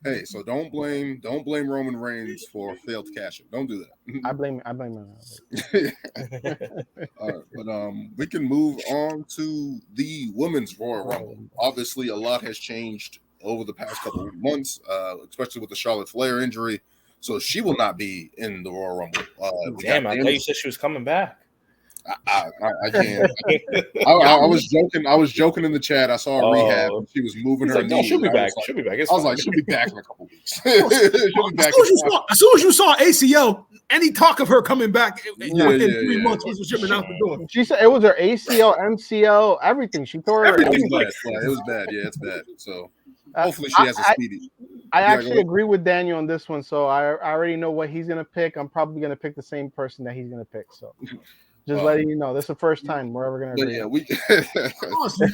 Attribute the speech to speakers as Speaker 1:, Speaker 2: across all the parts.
Speaker 1: Hey, so don't blame Roman Reigns for failed cash in. Don't do
Speaker 2: I blame him.
Speaker 1: that. All right, but we can move on to the women's Royal Rumble. Obviously, a lot has changed over the past couple of months, especially with the Charlotte Flair injury. So she will not be in the Royal Rumble. We got
Speaker 3: Damn, I thought you
Speaker 1: Damage.
Speaker 3: said she was coming back.
Speaker 1: I can't. I was joking. I was joking in the chat. I saw a rehab.
Speaker 3: Oh.
Speaker 1: And she was moving
Speaker 3: He's
Speaker 1: her
Speaker 3: like, no,
Speaker 1: knee.
Speaker 3: she'll be
Speaker 1: and I
Speaker 3: back.
Speaker 1: was
Speaker 3: She'll be back. It's
Speaker 1: I was
Speaker 3: fine.
Speaker 1: like, she'll be back in a couple weeks. She'll be back.
Speaker 4: As soon as you saw ACL, any talk of her coming back within 3
Speaker 1: yeah.
Speaker 4: months, he was shipping out the door.
Speaker 2: She said it was her ACL, MCL, everything. She tore her.
Speaker 1: It was bad. Yeah, it was bad. Yeah, it's bad. So hopefully she has a speedy.
Speaker 2: I actually agree with Daniel on this one, so I already know what he's gonna pick. I'm probably gonna pick the same person that he's gonna pick. So just letting you know, this is the first time we're ever gonna agree.
Speaker 1: Yeah, we.
Speaker 4: Honestly,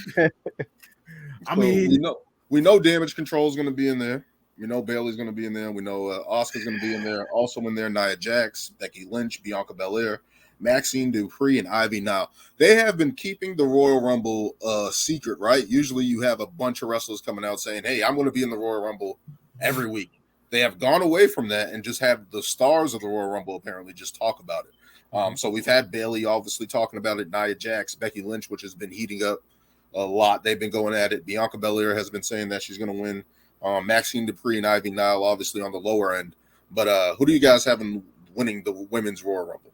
Speaker 4: I mean,
Speaker 1: we know Damage Control is going to be in there. We know Bayley's going to be in there. We know Asuka's going to be in there. Also in there, Nia Jax, Becky Lynch, Bianca Belair, Maxine Dupree, and Ivy. Now they have been keeping the Royal Rumble secret, right? Usually, you have a bunch of wrestlers coming out saying, "Hey, I'm going to be in the Royal Rumble every week." They have gone away from that and just have the stars of the Royal Rumble apparently just talk about it. So we've had Bayley obviously talking about it, Nia Jax, Becky Lynch, which has been heating up a lot. They've been going at it. Bianca Belair has been saying that she's going to win. Maxine Dupree and Ivy Nile obviously on the lower end. But who do you guys have in winning the women's Royal Rumble?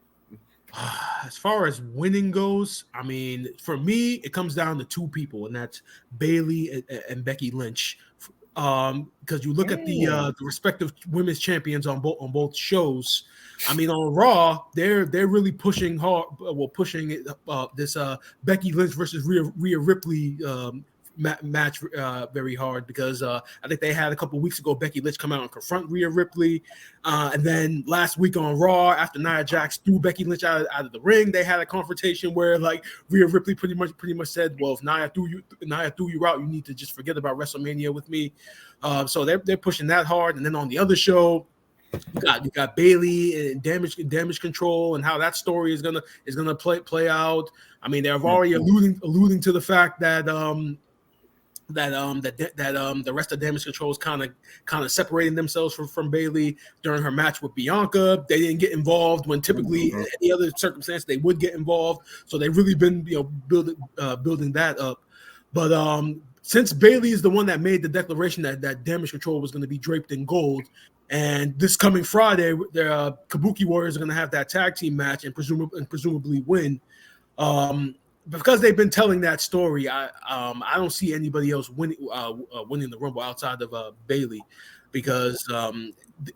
Speaker 4: as far as winning goes, I mean, for me, it comes down to two people, and that's Bayley and Becky Lynch. Because you look at the respective women's champions on both shows. I mean, on Raw, they're really pushing hard. Well, pushing it, this Becky Lynch versus Rhea Ripley match very hard, because I think they had a couple weeks ago Becky Lynch come out and confront Rhea Ripley, and then last week on Raw, after Nia Jax threw Becky Lynch out of the ring, they had a confrontation where like Rhea Ripley pretty much said, "Well, if Nia threw you out, you need to just forget about WrestleMania with me." So they're pushing that hard, and then on the other show, you got Bayley and damage control and how that story is gonna play out. I mean, they're already alluding to the fact that the rest of Damage Control is kind of separating themselves from Bayley during her match with Bianca. They didn't get involved when typically any other circumstance they would get involved. So they've really been building that up. But since Bayley is the one that made the declaration that Damage Control was going to be draped in gold, and this coming Friday, the Kabuki Warriors are going to have that tag team match and presumably win. Because they've been telling that story, I don't see anybody else winning the Rumble outside of Bayley, because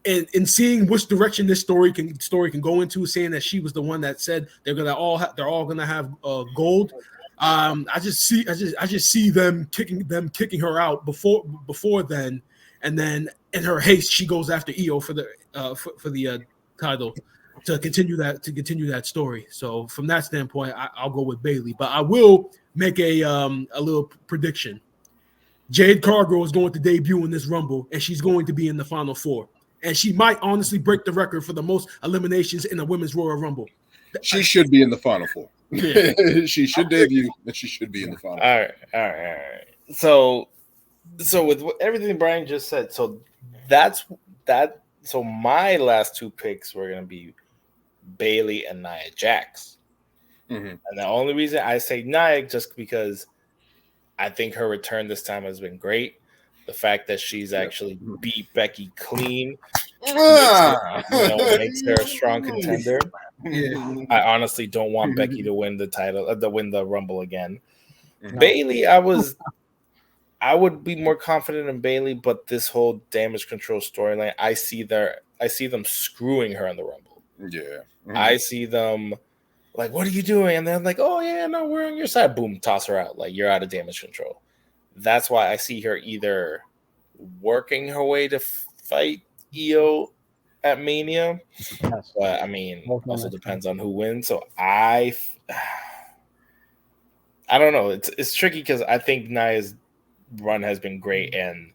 Speaker 4: in seeing which direction this story can go into, saying that she was the one that said they're all gonna have gold. I just see them kicking her out before then, and then in her haste she goes after Io for the title to continue that story. So from that standpoint, I'll go with Bayley, but I will make a little prediction. Jade Cargill is going to debut in this Rumble, and she's going to be in the Final Four, and she might honestly break the record for the most eliminations in a women's Royal Rumble.
Speaker 1: She should be in the Final Four.
Speaker 4: Yeah.
Speaker 1: She should debut, and she should be in the Final
Speaker 3: All right. So with everything Brian just said, so that's that. So my last two picks were going to be Bayley and Nia Jax. And the only reason I say Nia, just because I think her return this time has been great. The fact that she's actually beat Becky clean makes her a strong contender.
Speaker 4: Yeah.
Speaker 3: I honestly don't want Becky to win the title, to win the Rumble again. Bayley, I would be more confident in Bayley, but this whole Damage Control storyline, I see them screwing her in the Rumble.
Speaker 1: Yeah.
Speaker 3: I see them like, what are you doing? And they're like, oh yeah, no, we're on your side. Boom, toss her out. Like, you're out of Damage Control. That's why I see her either working her way to fight Io at Mania, but I mean, also depends on who wins. So I don't know. It's tricky because I think Nia's run has been great, and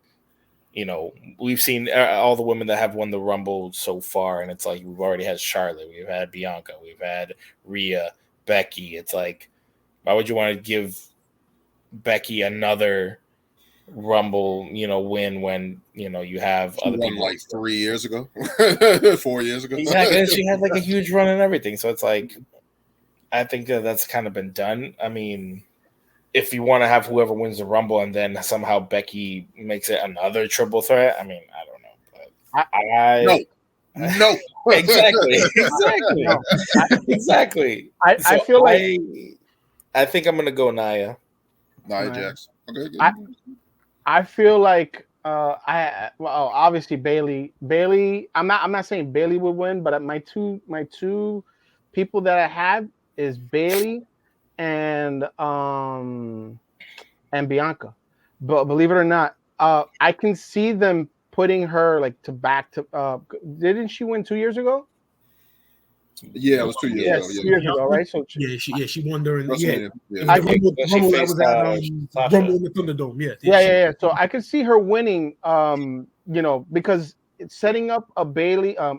Speaker 3: we've seen all the women that have won the Rumble so far, and it's like we've already had Charlotte, we've had Bianca, we've had Rhea, Becky. It's like, why would you want to give Becky another Rumble, win when you have
Speaker 1: She
Speaker 3: other
Speaker 1: won
Speaker 3: people
Speaker 1: like 3 years ago, 4 years ago.
Speaker 3: exactly. And she had like a huge run and everything, so it's like I think that's kind of been done. I mean, if you want to have whoever wins the Rumble and then somehow Becky makes it another triple threat, I mean, I don't know, but
Speaker 1: No.
Speaker 3: exactly,
Speaker 2: No,
Speaker 3: exactly.
Speaker 2: I
Speaker 3: So
Speaker 2: feel like
Speaker 3: I think I'm gonna go Nia.
Speaker 1: Nia
Speaker 2: Nia.
Speaker 1: Jax. Okay, good.
Speaker 2: I feel like obviously Bayley. I'm not saying Bayley would win, but my two people that I had is Bayley and Bianca. But believe it or not, I can see them putting her like to back to. Didn't she win 2 years ago?
Speaker 1: Yeah, it was 2 years
Speaker 2: Yeah,
Speaker 1: ago.
Speaker 2: 2 years ago, right? So
Speaker 4: she won during
Speaker 1: WrestleMania.
Speaker 4: it
Speaker 1: Yeah.
Speaker 4: was the
Speaker 3: She
Speaker 4: Rumble that
Speaker 3: faced
Speaker 4: was at
Speaker 3: Sasha.
Speaker 4: Rumble in the Thunderdome.
Speaker 2: yeah. So I could see her winning. Because it's setting up a Bailey, a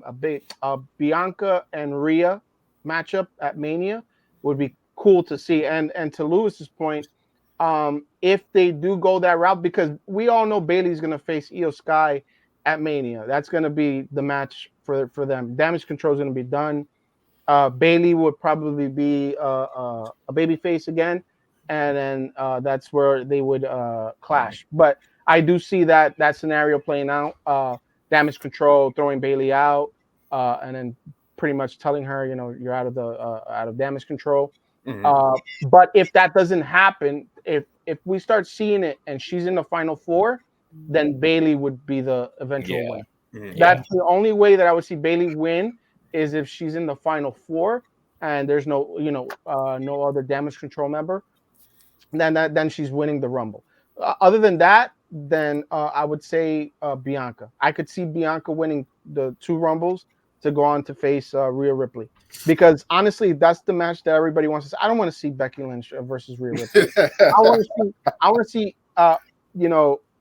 Speaker 2: Bianca and Rhea matchup at Mania would be cool to see. And to Lewis's point, if they do go that route, because we all know Bailey's going to face Io Sky at Mania. That's going to be the match for them. Damage control is going to be done. Bailey would probably be a baby face again, and then that's where they would clash. But I do see that scenario playing out. Damage control throwing Bailey out, and then pretty much telling her, you're out of damage control.
Speaker 1: Mhm.
Speaker 2: But if that doesn't happen, if we start seeing it and she's in the final four, then Bailey would be the eventual winner.
Speaker 1: Mhm.
Speaker 2: That's the only way that I would see Bailey win is if she's in the final four and there's no other damage control member. Then she's winning the Rumble. Other than that, then I would say Bianca. I could see Bianca winning the two Rumbles to go on to face Rhea Ripley. Because honestly, that's the match that everybody wants to see. I don't want to see Becky Lynch versus Rhea Ripley. I want to see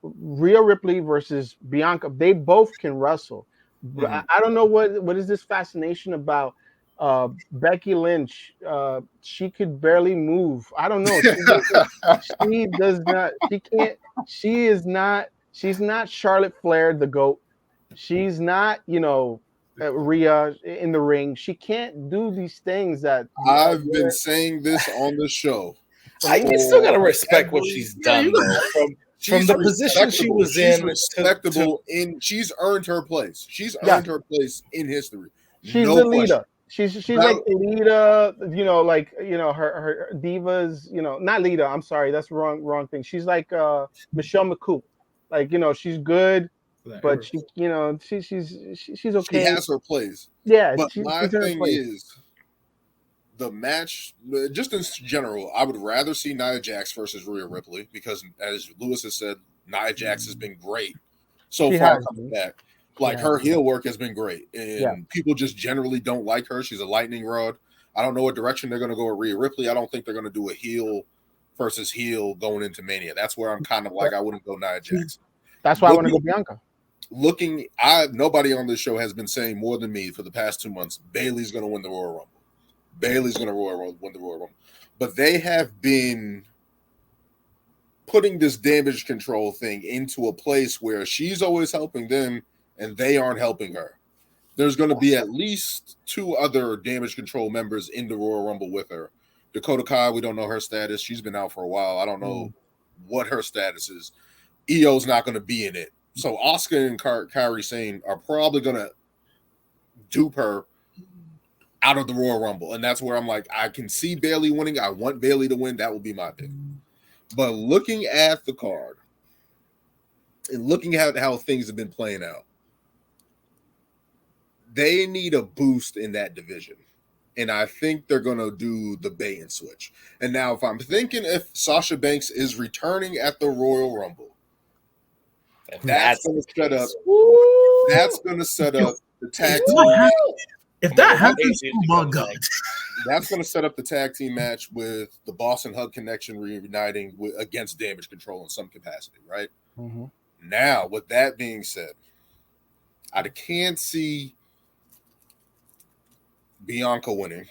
Speaker 2: Rhea Ripley versus Bianca. They both can wrestle. But
Speaker 1: Mhm.
Speaker 2: I don't know what is this fascination about Becky Lynch. She could barely move. I don't know. She does not. She can't. She is not. She's not Charlotte Flair, the goat. She's not. Rhea in the ring. She can't do these things that.
Speaker 1: I've been saying this on the show.
Speaker 3: You still gotta
Speaker 1: for
Speaker 3: respect what
Speaker 1: every-
Speaker 3: she's done though. From
Speaker 1: She's
Speaker 3: the position she
Speaker 1: respectable.
Speaker 3: was
Speaker 1: She's
Speaker 3: in
Speaker 1: respectable she's earned her place. She's
Speaker 2: Yeah.
Speaker 1: earned her place in history.
Speaker 2: She's
Speaker 1: No
Speaker 2: the
Speaker 1: question.
Speaker 2: leader. She's like Lita, her divas, not Lita. I'm sorry, that's the wrong thing. She's like Michelle McCool, like she's good, but she's
Speaker 1: She
Speaker 2: okay.
Speaker 1: has her place.
Speaker 2: Yeah,
Speaker 1: But
Speaker 2: she's
Speaker 1: my
Speaker 2: in her
Speaker 1: thing
Speaker 2: place.
Speaker 1: is the match, just in general, I would rather see Nia Jax versus Rhea Ripley because, as Lewis has said, Nia Jax has been great so
Speaker 2: She
Speaker 1: far
Speaker 2: has,
Speaker 1: coming back.
Speaker 2: She
Speaker 1: Like
Speaker 2: has.
Speaker 1: her heel work has been great, and
Speaker 2: Yeah.
Speaker 1: people just generally don't like her. She's a lightning rod. I don't know what direction they're going to go with Rhea Ripley. I don't think they're going to do a heel versus heel going into Mania. That's where I'm kind of like I wouldn't go Nia Jax.
Speaker 2: That's why I want to go Bianca.
Speaker 1: Nobody on this show has been saying more than me for the past 2 months. Bayley's going to win the Royal Rumble. Bayley's going to win the Royal Rumble. But they have been putting this damage control thing into a place where she's always helping them and they aren't helping her. There's going to be at least 2 other damage control members in the Royal Rumble with her. Dakota Kai, we don't know her status. She's been out for a while. I don't know what her status is. Io's not going to be in it. So Asuka and Kairi Sane are probably going to dupe her out of the Royal Rumble. And that's where I'm like, I can see Bayley winning. I want Bayley to win. That will be my pick. But looking at the card and looking at how things have been playing out, they need a boost in that division. And I think they're going to do the bait and switch. And now if I'm thinking if Sasha Banks is returning at the Royal Rumble, that's going to set up the tag team.
Speaker 4: If that happens, oh my God.
Speaker 1: That's going to set up the tag team match with the Boston Hug Connection reuniting against Damage Control in some capacity, right?
Speaker 2: Mm-hmm.
Speaker 1: Now, with that being said, I can't see Bianca winning.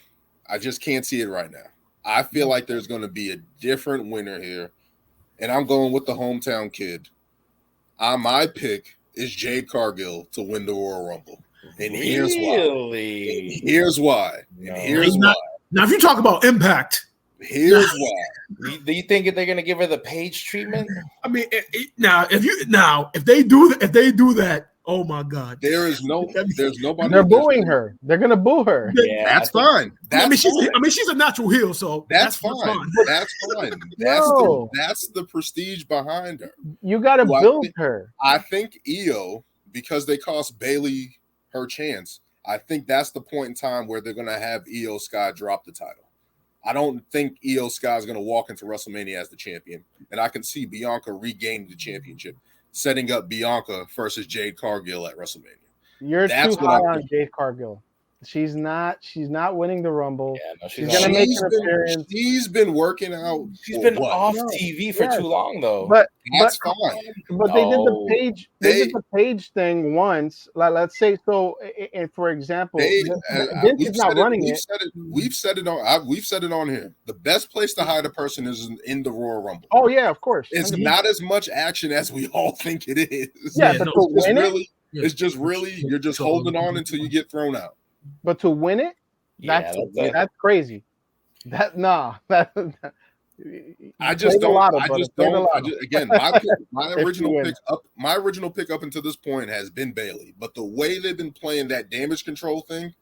Speaker 1: I just can't see it right now. I feel like there's going to be a different winner here. and I'm going with the hometown kid. My pick is Jade Cargill to win the Royal Rumble. And here's why.
Speaker 3: Really?
Speaker 1: Here's why.
Speaker 3: No.
Speaker 1: And here's why.
Speaker 4: Now, if you talk about impact,
Speaker 1: here's why.
Speaker 3: Do you think they're gonna give her the Paige treatment?
Speaker 4: I mean, if they do that, oh my God,
Speaker 1: there's nobody.
Speaker 2: They're booing her. They're gonna boo her.
Speaker 3: Yeah,
Speaker 1: That's fine.
Speaker 4: She's a natural heel, so
Speaker 1: that's fine. That's fine. That's the prestige behind her.
Speaker 2: You got to build her.
Speaker 1: I think Io, because they cost Bayley her chance, I think that's the point in time where they're going to have Io Sky drop the title. I don't think Io Sky is going to walk into WrestleMania as the champion, and I can see Bianca regaining the championship, setting up Bianca versus Jade Cargill at WrestleMania.
Speaker 2: You're too high on Jade Cargill. She's not winning the Rumble.
Speaker 3: Yeah, no,
Speaker 2: she's gonna make an appearance.
Speaker 1: She's been working out.
Speaker 3: She's been off TV for too long, though.
Speaker 2: But
Speaker 1: that's fine.
Speaker 2: But they did the Paige. They did the Paige thing once. Like, let's say so. For example, Vince is not running it.
Speaker 1: We've said it on here. The best place to hide a person is in the Royal Rumble.
Speaker 2: Oh yeah, of course.
Speaker 1: It's not as much action as we all think it is.
Speaker 2: Yeah, but to win it,
Speaker 1: it's just really you're just holding on until you get thrown out.
Speaker 2: But to win it, that's crazy.
Speaker 1: I just don't. Again, my original pick up until this point has been Bayley, but the way they've been playing that damage control thing,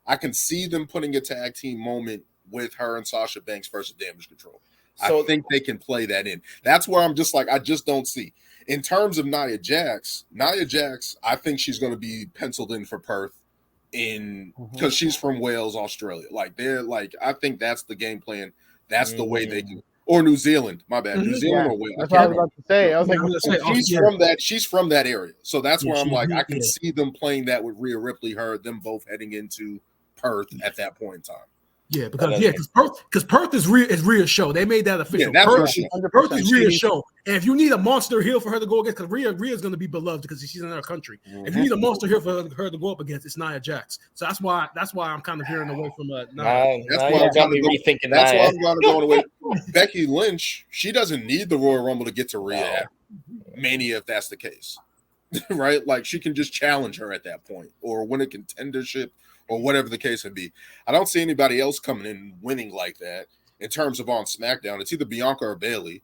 Speaker 1: I can see them putting a tag team moment with her and Sasha Banks versus damage control. So I think they can play that in. That's where I'm just like, I just don't see. In terms of Nia Jax, I think she's going to be penciled in for Perth. Because she's from Wales, Australia. I think that's the game plan. That's the way they do. Or New Zealand. My bad. New Zealand or Wales.
Speaker 2: That's what I was about to say. I was like,
Speaker 1: she's from that area. So that's where I'm like, I can see them playing that with Rhea Ripley, them both heading into Perth at that point in time.
Speaker 4: Yeah, because Perth is Rhea's show. They made that official.
Speaker 1: Yeah,
Speaker 4: Perth is Rhea's show. And if you need a monster heel for her to go against, because Rhea's going to be beloved because she's in our country. If you need a monster heel for her to go up against, it's Nia Jax. So that's why I'm kind of veering away from Nia.
Speaker 1: That's why I'm going away. Becky Lynch, she doesn't need the Royal Rumble to get to Rhea Mania if that's the case, right? Like she can just challenge her at that point or win a contendership. Or whatever the case may be. I don't see anybody else coming in and winning like that in terms of on SmackDown. It's either Bianca or Bayley.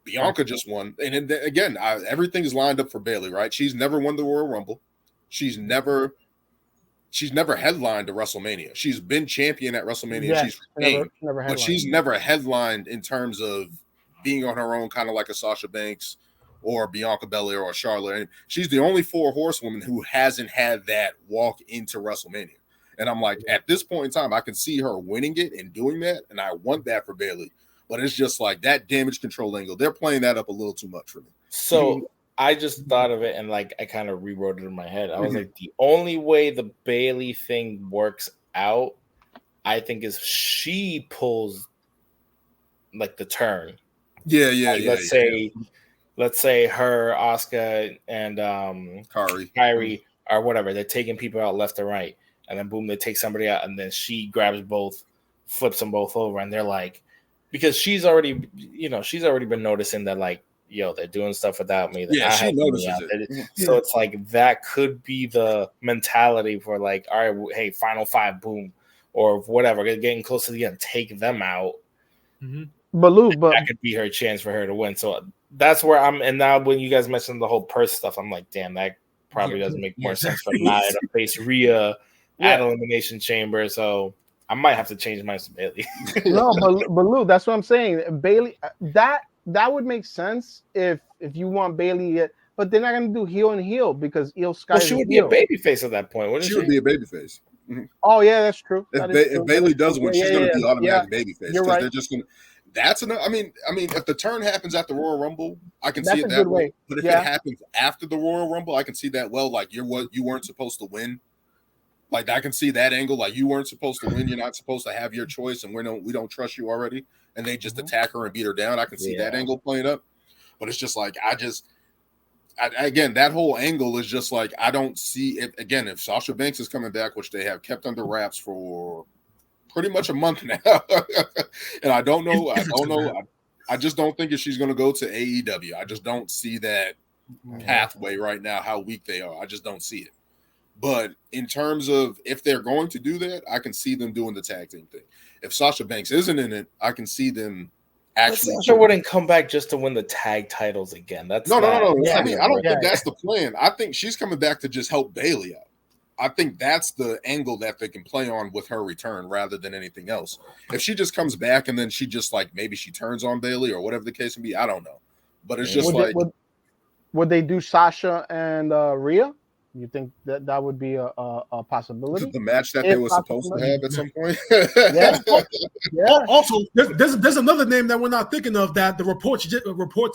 Speaker 1: Bianca just won. And then, again, everything is lined up for Bayley, right? She's never won the Royal Rumble. She's never headlined to WrestleMania. She's been champion at WrestleMania.
Speaker 2: Yeah,
Speaker 1: she's never
Speaker 2: headlined.
Speaker 1: She's never headlined in terms of being on her own, kind of like a Sasha Banks or Bianca Belair or Charlotte. And she's the only 4 horsewoman who hasn't had that walk into WrestleMania. And I'm like, at this point in time, I can see her winning it and doing that, and I want that for Bayley. But it's just like that damage control angle. They're playing that up a little too much for me.
Speaker 3: So I just thought of it, and I kind of rewrote it in my head. I was like, the only way the Bayley thing works out, I think, is she pulls the turn. Let's say her, Asuka, and Kairi or whatever. They're taking people out left and right. And then boom, they take somebody out, and then she grabs both, flips them both over, and they're like, because she's already been noticing that they're doing stuff without me.
Speaker 1: She notices it.
Speaker 3: So it's like that could be the mentality for all right, hey, final 5, boom, or whatever, getting close to the end, take them out.
Speaker 2: But
Speaker 3: that could be her chance for her to win. So that's where I'm. And now when you guys mentioned the whole purse stuff, I'm like, damn, that probably doesn't make more sense for Nia to face Rhea. At Elimination Chamber, so I might have to change mine to Bayley.
Speaker 2: No, but Lou, that's what I'm saying. Bayley, that would make sense if you want Bayley, but they're not going to do heel and heel because Io Sky.
Speaker 3: She would be a babyface at that point, wouldn't she?
Speaker 1: She would be a babyface. Mm-hmm.
Speaker 2: Oh yeah, that's true.
Speaker 1: If Bayley does win, she's going to be automatic babyface.
Speaker 2: You're right.
Speaker 1: They're just going to. That's enough. I mean, if the turn happens at the Royal Rumble, I can see it that way. But if it happens after the Royal Rumble, I can see that. Well, you weren't supposed to win. I can see that angle. You weren't supposed to win. You're not supposed to have your choice, and we don't trust you already. And they just attack her and beat her down. I can see that angle playing up. But it's just again, that whole angle is just I don't see it. Again, if Sasha Banks is coming back, which they have kept under wraps for pretty much a month now, and I don't know. I just don't think if she's going to go to AEW. I just don't see that pathway right now, how weak they are. I just don't see it. But in terms of if they're going to do that, I can see them doing the tag team thing. If Sasha Banks isn't in it, I can see them actually.
Speaker 3: Sasha wouldn't come back just to win the tag titles again. That's
Speaker 1: no.
Speaker 2: Yeah.
Speaker 1: I mean, I don't think that's the plan. I think she's coming back to just help Bayley out. I think that's the angle that they can play on with her return rather than anything else. If she just comes back and then she just like maybe she turns on Bayley or whatever the case may be, I don't know. But it's just
Speaker 2: would they do Sasha and Rhea? You think that would be a possibility?
Speaker 1: The match that they were supposed to have at some point.
Speaker 2: Yeah.
Speaker 4: Also, there's another name that we're not thinking of that the reports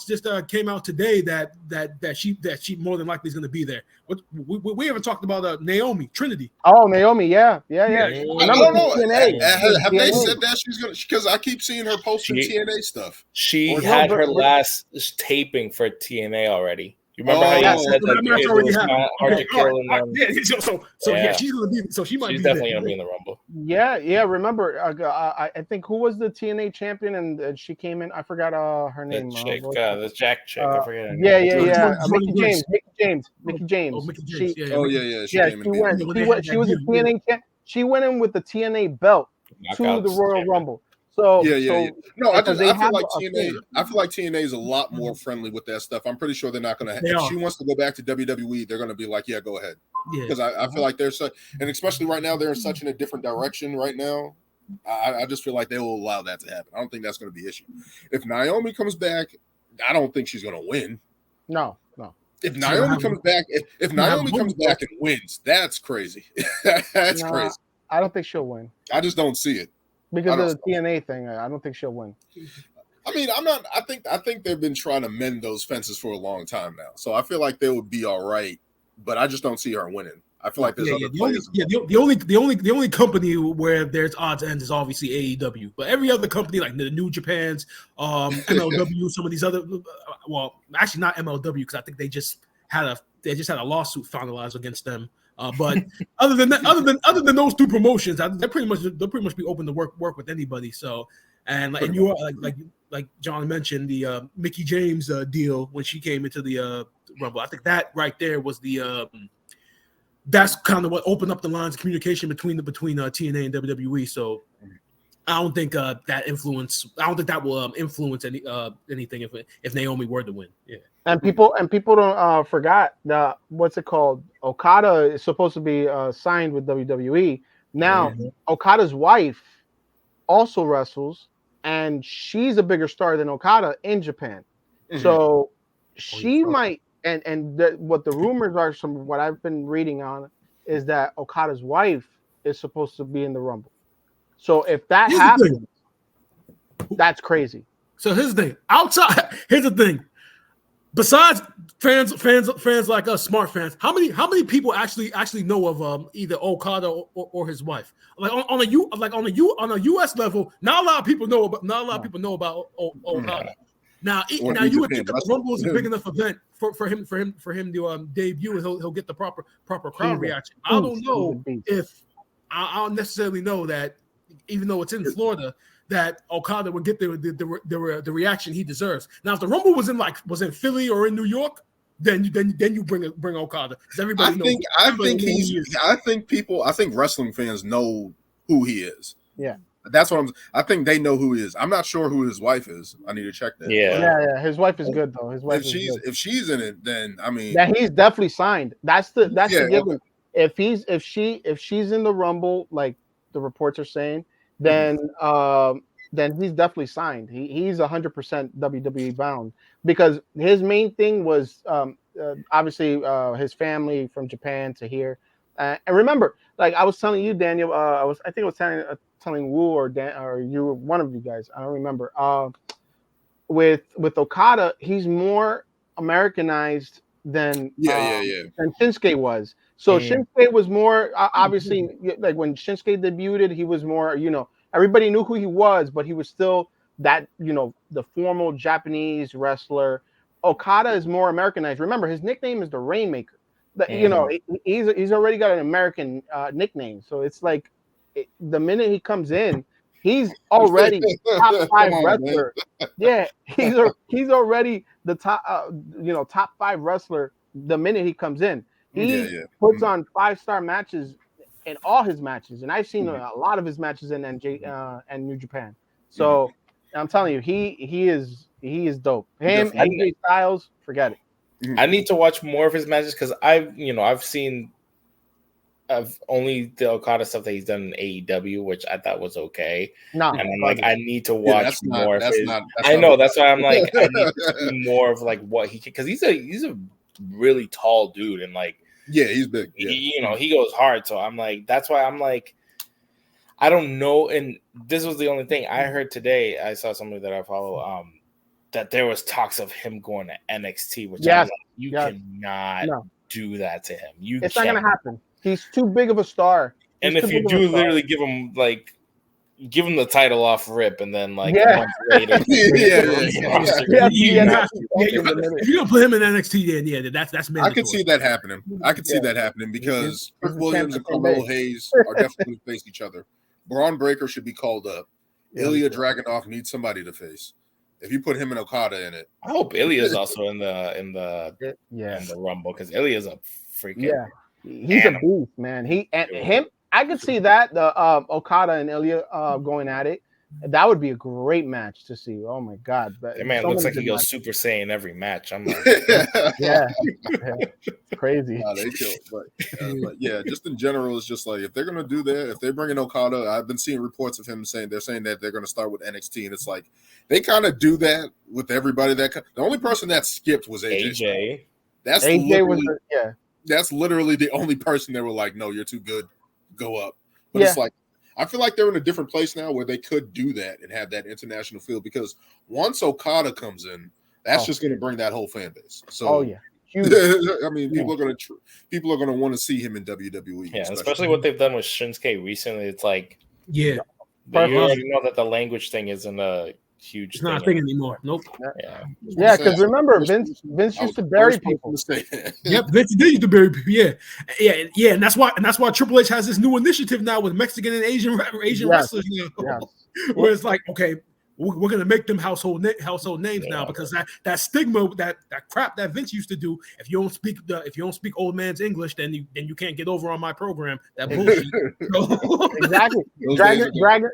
Speaker 4: just came out today that she more than likely is going to be there. We haven't talked about Naomi Trinity.
Speaker 2: Oh, Naomi, yeah.
Speaker 1: I don't know. Have they said that she's going to? Because I keep seeing her posting TNA stuff.
Speaker 3: She had her last taping for TNA already. You remember how you said that it was hard to kill in them?
Speaker 4: Yeah, she's gonna be. So she might.
Speaker 3: She's
Speaker 4: be
Speaker 3: definitely
Speaker 4: there.
Speaker 3: gonna be in the Rumble.
Speaker 2: Yeah. Remember, I think who was the TNA champion and she came in. I forgot her name.
Speaker 3: The chick, the Jack chick. I forget her name.
Speaker 2: Yeah. Mickey James.
Speaker 4: Oh, Mickey James.
Speaker 1: She came in.
Speaker 2: She was a TNA champ. She went in with the TNA belt to the Royal Rumble. So
Speaker 1: No, I feel like TNA. I feel like TNA is a lot more friendly with that stuff. I'm pretty sure they're not going to. If she wants to go back to WWE, they're going to be like, yeah, go ahead. Because I feel like they're such, and especially right now, they're in a different direction right now. I just feel like they will allow that to happen. I don't think that's going to be an issue. If Naomi comes back, I don't think she's going to win.
Speaker 2: No.
Speaker 1: If Naomi comes back, if Naomi comes back and wins, that's crazy. That's crazy.
Speaker 2: I don't think she'll win.
Speaker 1: I just don't see it.
Speaker 2: Because of the TNA thing, I don't think she'll win.
Speaker 1: I mean, I'm not. I think they've been trying to mend those fences for a long time now. So I feel like they would be all right, but I just don't see her winning. I feel like there's other players.
Speaker 4: The only company where there's odds ends is obviously AEW, but every other company like the New Japan's, MLW, some of these other, well, actually not MLW because I think they just had a lawsuit finalized against them. But other than those two promotions, they'll pretty much be open to work with anybody. So, and you are like John mentioned the Mickey James deal when she came into the Rumble. I think that right there was that's kind of what opened up the lines of communication between TNA and WWE. So I don't think that will influence anything if Naomi were to win. Yeah.
Speaker 2: And people don't forgot that what's it called? Okada is supposed to be signed with WWE. Now, Okada's wife also wrestles, and she's a bigger star than Okada in Japan. So she might. What the rumors are, from what I've been reading on, is that Okada's wife is supposed to be in the Rumble. So if that happens, that's crazy.
Speaker 4: So here's the thing. Here's the thing. Besides fans like us, smart fans, how many people actually know of either Okada or his wife? Like on a US level, not a lot of people know about Okada. Now you would think that the Rumble is a big enough event for him to debut, and he'll get the proper crowd reaction. I don't know if I don't necessarily know that, even though it's in Florida, that Okada would get the reaction he deserves. Now, if the Rumble was in Philly or in New York, then you bring Okada, because everybody knows.
Speaker 1: I think wrestling fans know who he is.
Speaker 2: Yeah.
Speaker 1: That's what I think they know who he is. I'm not sure who his wife is. I need to check that.
Speaker 2: Yeah. His wife is good though. His wife
Speaker 1: if she's in it, then I mean,
Speaker 2: he's definitely signed. That's the given. Okay. If she's in the Rumble, like the reports are saying, then he's definitely signed. He's 100% WWE bound, because his main thing was obviously his family from Japan to here. And remember, like I was telling you, Daniel, I think I was telling Wu or Dan, or you were one of you guys, I don't remember. With Okada, he's more Americanized than Shinsuke was. So Shinsuke was more obviously, like when Shinsuke debuted, he was more, everybody knew who he was, but he was still that, the formal Japanese wrestler. Okada is more Americanized. Remember, his nickname is the Rainmaker. He's already got an American nickname. So it's like the minute he comes in, He's already top 5
Speaker 1: Come on,
Speaker 2: wrestler. Yeah, he's already the top, top 5 wrestler the minute he comes in. He puts on 5-star matches in all his matches, and I've seen a lot of his matches in NJ and New Japan. So I'm telling you, he is dope. Him, AJ Styles, forget it.
Speaker 3: I need to watch more of his matches because I've seen only the Okada stuff that he's done in AEW, which I thought was okay.
Speaker 2: No,
Speaker 3: and I'm like, I need to watch more of his. That's why I'm like, I need to see more of like what he can, because he's a really tall dude, and like,
Speaker 1: yeah, he's big. Yeah.
Speaker 3: He goes hard. So I'm like, that's why I'm like, I don't know. And this was the only thing I heard today. I saw somebody that I follow, that there was talks of him going to NXT, which I'm like, you cannot do that to him.
Speaker 2: It's not gonna happen. He's too big of a star.
Speaker 3: And if you do literally give him the title off rip, and then like a month later,
Speaker 4: if you don't put him in NXT, then that's mandatory.
Speaker 1: I could see that happening. Because Chris Williams and Carmelo Hayes are definitely going to face each other. Braun Breaker should be called up. Ilya Dragunov needs somebody to face. If you put him and Okada in it,
Speaker 3: I hope Ilya's also in the Rumble, because Ilya's a freaking
Speaker 2: he's a beast, man. I could see that the Okada and Ilya going at it. That would be a great match to see. Oh my god,
Speaker 3: that man looks like he goes Super Saiyan every match. I'm like,
Speaker 2: crazy.
Speaker 1: They kill, but yeah, just in general, it's just like if they're gonna do that, if they bring in Okada, I've been seeing reports of him saying that they're gonna start with NXT, and it's like they kind of do that with everybody. The only person that skipped was AJ. That's literally the only person that were like, no, you're too good, go up. But it's like, I feel like they're in a different place now where they could do that and have that international feel, because once Okada comes in, that's just going to bring that whole fan base. So, I mean, people are going to want to see him in WWE.
Speaker 3: Yeah, especially what they've done with Shinsuke recently. It's like,
Speaker 4: you
Speaker 3: already know that the language thing isn't a huge.
Speaker 4: It's not a thing anymore. Nope.
Speaker 2: Yeah, because remember, Vince used to bury people.
Speaker 4: Yep, Vince did used to bury people. Yeah, and that's why Triple H has this new initiative now with Mexican and Asian wrestlers now, where it's like, okay, we're gonna make them household names now, because that stigma, that crap that Vince used to do. If you don't speak old man's English, then you can't get over on my program. That bullshit.
Speaker 2: Exactly.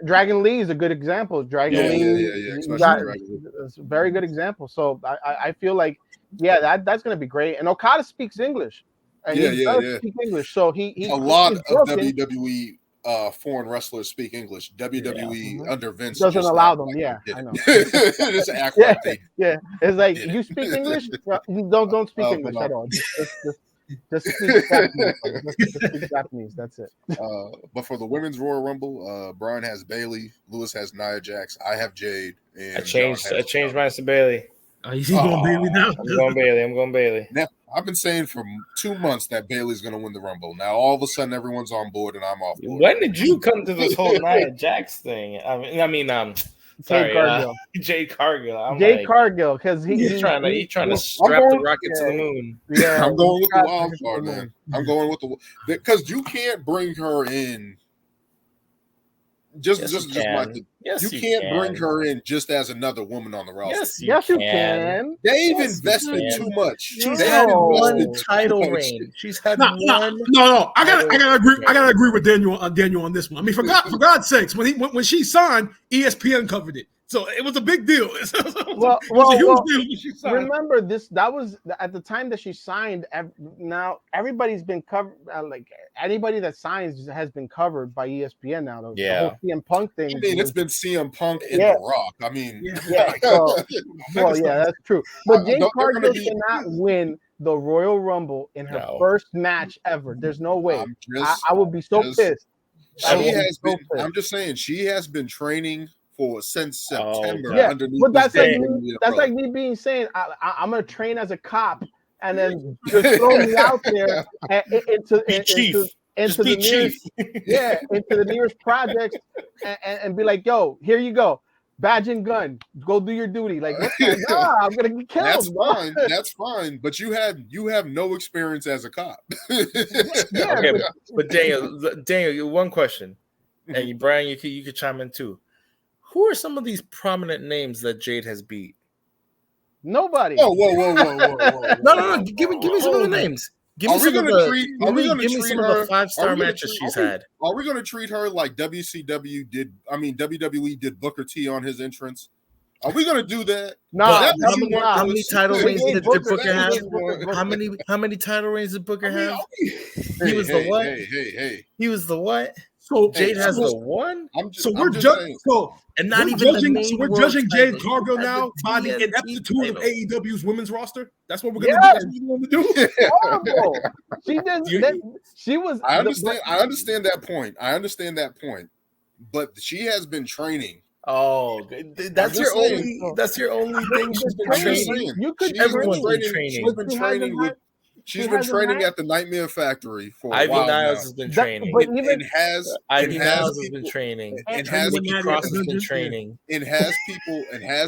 Speaker 2: Dragon Lee is a good example. Dragon Lee, it's a very good example. So I feel like that's gonna be great. And Okada speaks English. And he does speak English. So he
Speaker 1: a lot of WWE. Foreign wrestlers speak English. WWE under Vince
Speaker 2: doesn't allow them. I know.
Speaker 1: Just act like they.
Speaker 2: Yeah, it's like, you speak English. You don't speak English at all. Just speak Japanese. Just speak Japanese. That's it.
Speaker 1: But for the women's Royal Rumble, Brian has Bayley, Lewis has Nia Jax, I have Jade. And
Speaker 3: I changed mine to Bayley.
Speaker 4: He's going Bayley now.
Speaker 3: I'm going Bayley.
Speaker 1: Now, I've been saying for 2 months that Bayley's going to win the Rumble. Now, all of a sudden, everyone's on board and I'm off board.
Speaker 3: When did you come to this whole Nia Jax thing? Jade Cargill.
Speaker 2: Jade Cargill, because
Speaker 3: he's trying to strap the rocket to the moon.
Speaker 1: Yeah, I'm going with the wild card, man. I'm going with because you can't bring her in. You can't bring her in just as another woman on the roster.
Speaker 2: Yes, you can.
Speaker 1: They've invested too much.
Speaker 5: She's had one title reign. She's had one.
Speaker 4: No. I gotta agree with Daniel on this one. I mean, for God's sakes, when she signed, ESPN covered it. So it was a big deal.
Speaker 2: Well, remember this? That was at the time that she signed. Now everybody's been covered. Like anybody that signs has been covered by ESPN now. The whole CM Punk thing.
Speaker 1: I mean, it's been CM Punk and The Rock. I mean,
Speaker 2: that's true. But Jade Cargill cannot win the Royal Rumble in her first match ever. There's no way. I would be so pissed.
Speaker 1: I'm just saying, she has been training since September.
Speaker 2: But that's like me being saying I'm gonna train as a cop and then just throw me out there into the nearest projects and be like, yo, here you go, badge and gun, go do your duty. Like, I'm gonna get killed.
Speaker 1: That's fine. But you have no experience as a cop.
Speaker 3: But Daniel, one question. And Brian, you could chime in too. Who are some of these prominent names that Jade has beat?
Speaker 2: Nobody.
Speaker 1: Oh, whoa.
Speaker 3: No. Give me some of the names. Give me some of the 5-star matches she's had.
Speaker 1: Are we going to treat her like WWE did Booker T on his entrance? Are we going to do that?
Speaker 2: Nah,
Speaker 3: How many title reigns did Booker have?
Speaker 2: Booker.
Speaker 3: How many title reigns did Booker have?
Speaker 1: He
Speaker 3: was the what?
Speaker 1: Hey.
Speaker 3: He was the what?
Speaker 4: So
Speaker 3: Jade has the one.
Speaker 4: We're judging.
Speaker 3: And not even
Speaker 4: judging.
Speaker 3: the
Speaker 4: So
Speaker 3: main
Speaker 4: we're
Speaker 3: world
Speaker 4: judging
Speaker 3: title.
Speaker 4: Jade Cargill
Speaker 3: She had
Speaker 4: now by the
Speaker 3: TNT
Speaker 4: ineptitude of
Speaker 3: title.
Speaker 4: AEW's women's roster. That's what we're gonna
Speaker 2: Yes.
Speaker 4: do. That's what we're gonna do.
Speaker 2: Horrible. She didn't. She was.
Speaker 1: I understand that point. But she has been training.
Speaker 3: Oh, that's your only thing. She's been
Speaker 1: I'm just
Speaker 3: training.
Speaker 1: saying.
Speaker 2: You could
Speaker 3: Everyone's been
Speaker 1: She's been training with. She's been training at the Nightmare Factory for a
Speaker 3: Ivy
Speaker 1: while
Speaker 3: Niles
Speaker 1: now.
Speaker 3: has been training.
Speaker 2: But even
Speaker 3: Ivy Niles has been training.
Speaker 1: It has
Speaker 3: Nikki
Speaker 1: people.
Speaker 3: Cross has been training.
Speaker 1: It has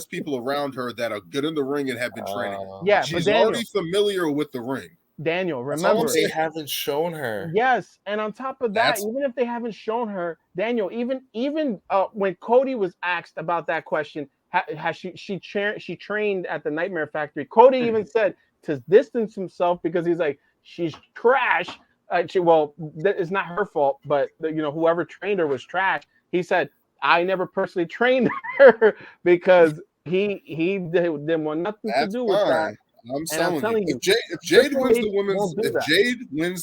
Speaker 1: people around her that are good in the ring and have been training.
Speaker 2: yeah, but
Speaker 1: She's
Speaker 2: Daniel,
Speaker 1: already familiar with the ring.
Speaker 2: Daniel,
Speaker 1: That's all I'm
Speaker 2: remember,
Speaker 1: saying.
Speaker 3: They haven't shown her.
Speaker 2: yes, and on top of that, even if they haven't shown her, Daniel, even when Cody was asked about that question, has she trained at the Nightmare Factory? Cody even said to distance himself because he's like, she's trash. It's not her fault, but whoever trained her was trash. He said, I never personally trained her because he didn't want nothing to do with that.
Speaker 1: I'm telling you, if Jade wins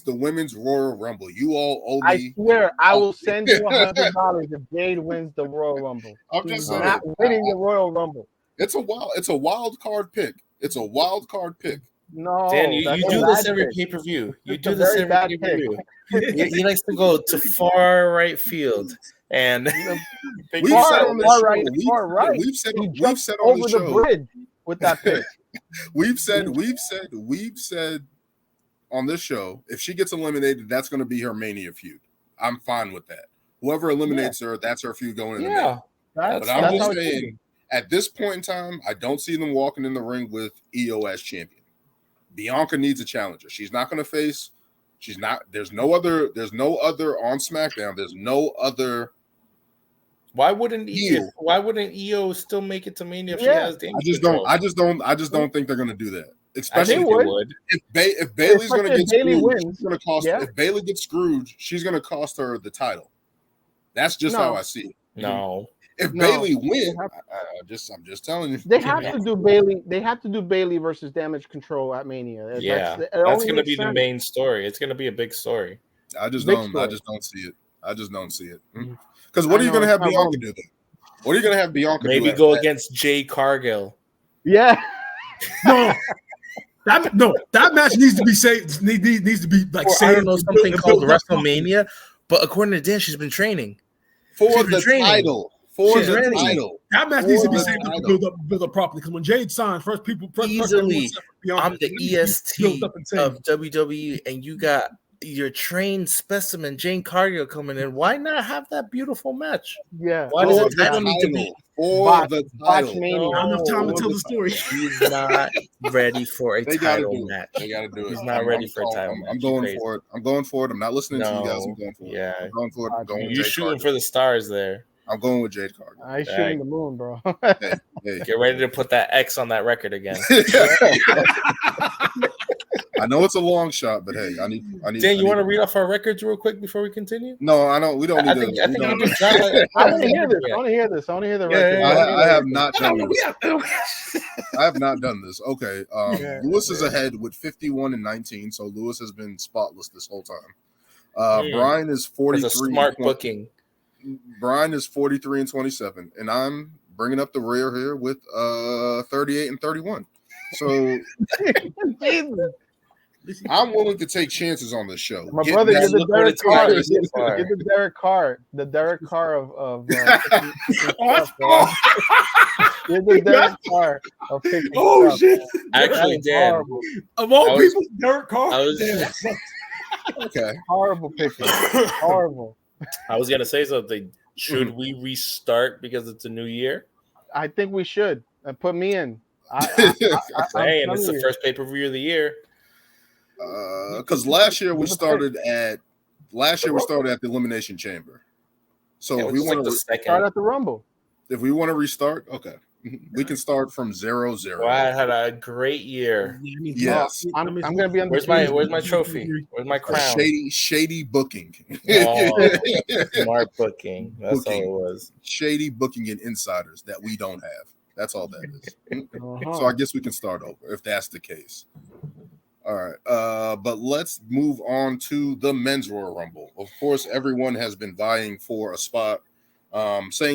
Speaker 1: the women's Royal Rumble, you all owe me.
Speaker 2: I swear, I will send you $100 if Jade wins the Royal Rumble.
Speaker 1: I'm just saying,
Speaker 2: not winning the Royal Rumble.
Speaker 1: It's a wild card pick. It's a wild card pick.
Speaker 2: No,
Speaker 3: Dan, you do this every pay-per-view. You do this every pay-per-view. He likes to go to far right field. And
Speaker 1: we've said on
Speaker 2: the bridge with that pick.
Speaker 1: We've said on this show, if she gets eliminated, that's going to be her Mania feud. I'm fine with that. Whoever eliminates her, that's her feud going in the Mania. But I'm just saying, at this point in time, I don't see them walking in the ring with EO as champion. Bianca needs a challenger. She's not going to face. She's not. There's no other on SmackDown. There's no other.
Speaker 3: Why wouldn't EO still make it to Mania if she has damage
Speaker 1: control? I just don't think they're going to do that. Especially
Speaker 3: if they would.
Speaker 1: If Bayley's going to get
Speaker 2: Bayley
Speaker 1: screwed,
Speaker 2: wins,
Speaker 1: she's going to cost.
Speaker 2: Yeah.
Speaker 1: If Bayley gets screwed, she's going to cost her the title. That's just how I see it.
Speaker 3: No.
Speaker 1: If Bayley wins, I'm just telling you.
Speaker 2: They have to do Bayley. They have to do Bayley versus Damage Control at Mania.
Speaker 3: Yeah, that's going to be the main story. It's going to be a big story.
Speaker 1: I just don't see it. Because what are you going to have Bianca do then? What are you going to have Bianca
Speaker 3: maybe
Speaker 1: do?
Speaker 3: Go against Jade Cargill.
Speaker 2: Yeah.
Speaker 4: No. That match needs to be saved. Needs to be like saved.
Speaker 3: I don't know something called WrestleMania, but according to Dan, she's been training
Speaker 1: for the title.
Speaker 4: That match needs to be saved to build up properly. Because when Jade signed,
Speaker 3: easily, I'm the EST of WWE, and you got your trained specimen Jane Cargill coming in. Why not have that beautiful match?
Speaker 2: Yeah.
Speaker 3: Why does the title need to be
Speaker 1: for the title?
Speaker 4: Not enough time to tell the story.
Speaker 3: He's not ready for a title match.
Speaker 1: They got to do it.
Speaker 3: He's not ready for a title match.
Speaker 1: I'm going for it. I'm not listening to you guys. I'm going for it.
Speaker 3: Yeah.
Speaker 1: I'm going for it.
Speaker 3: You're shooting for the stars there.
Speaker 1: I'm going with Jade Cargill.
Speaker 2: I shooting the moon, bro.
Speaker 1: Hey.
Speaker 3: Get ready to put that X on that record again.
Speaker 1: I know it's a long shot, but hey, I need.
Speaker 3: Dan, you want to read off our records real quick before we continue?
Speaker 1: No, I don't. We don't need to.
Speaker 2: I want to hear this. I want to hear this. I want to hear the record.
Speaker 1: I have not done this. I have not done this. Okay. Lewis is ahead with 51-19, so Lewis has been spotless this whole time. Brian is 43.
Speaker 3: That's a smart booking.
Speaker 1: Brian is 43-27, and I'm bringing up the rear here with 38-31. So I'm willing to take chances on this show.
Speaker 2: My brother, you're the Derek Carr. You're the Derek Carr. The Derek Carr of you're the Derek Carr of picking stuff.
Speaker 4: Shit!
Speaker 3: Actually, Dan,
Speaker 4: of all people, Derek Carr.
Speaker 1: Okay.
Speaker 2: Horrible picking. Horrible.
Speaker 3: I was gonna say something. Should we restart because it's a new year?
Speaker 2: I think we should. Put me in.
Speaker 3: Saying it's the first pay-per-view of the year.
Speaker 1: Because last year we started at the Elimination Chamber. So if we want to
Speaker 2: start at the Rumble.
Speaker 1: If we want to restart, okay. We can start from 0-0.
Speaker 3: Brad had a great year.
Speaker 4: Yeah, I mean,
Speaker 1: Yes.
Speaker 2: I'm gonna be on
Speaker 3: Where's my trophy? Where's my crown?
Speaker 1: Shady booking.
Speaker 3: Oh, smart booking. That's
Speaker 1: Booking.
Speaker 3: all it was.
Speaker 1: Shady booking and insiders that we don't have. That's all that is.
Speaker 2: Uh-huh.
Speaker 1: So I guess we can start over if that's the case. All right. But let's move on to the men's Royal Rumble. Of course, everyone has been vying for a spot. Saying